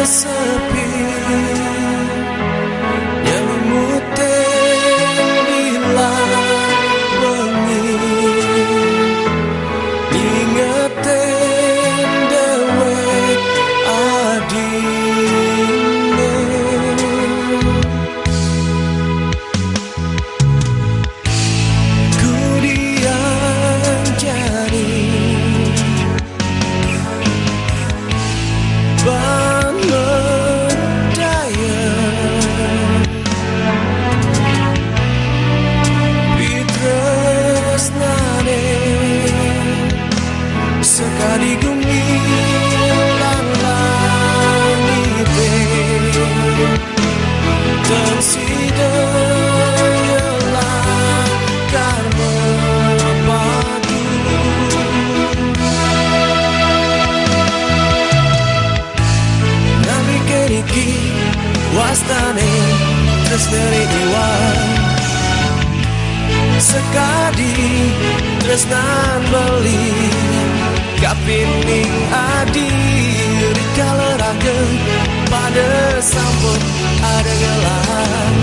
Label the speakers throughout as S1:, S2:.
S1: sepi nyelimutin bilang bengi ingetin dewek adine ku diam jadi sekali gumilang langit dan sidelah karma padu nabi keriki wastane terus dari iwan sekadi terus nan beli kapining adir kalau raga pada sambut ada gelang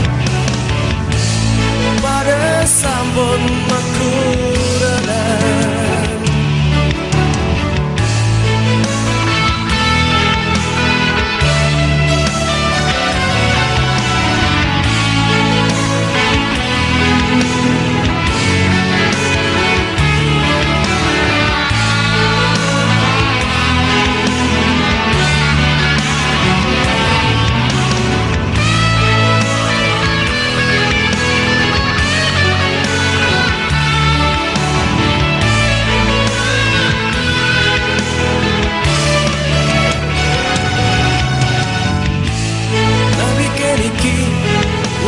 S1: pada sambut makuranan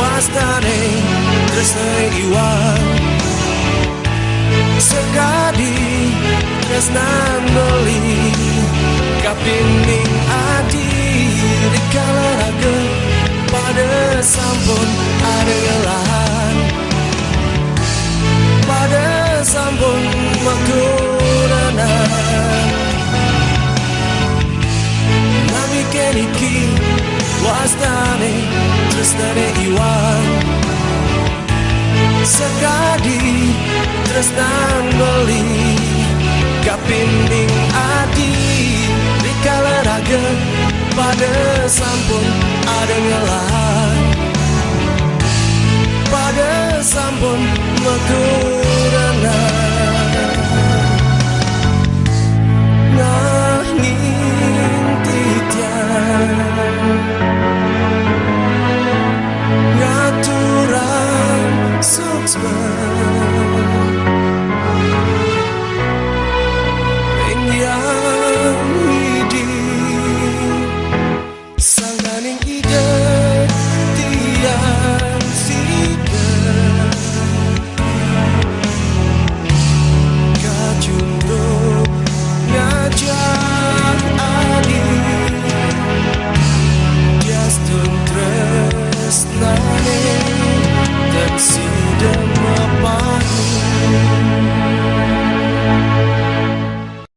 S1: wastane tresnane iwan sekadi tresnan beli kapining adir kala raga pada sampun ada gelan pada sampun makuranan nami keniki wastane tresnane iwan sekadi tresnan beli kapining adi dikala raga pada sampun ada ngelan pada sampun makuranan nanging titian ngaturan suksma yang widi sangganing ide tiang sida kajunduk ngajak adil Justun tresnane dan sidem apa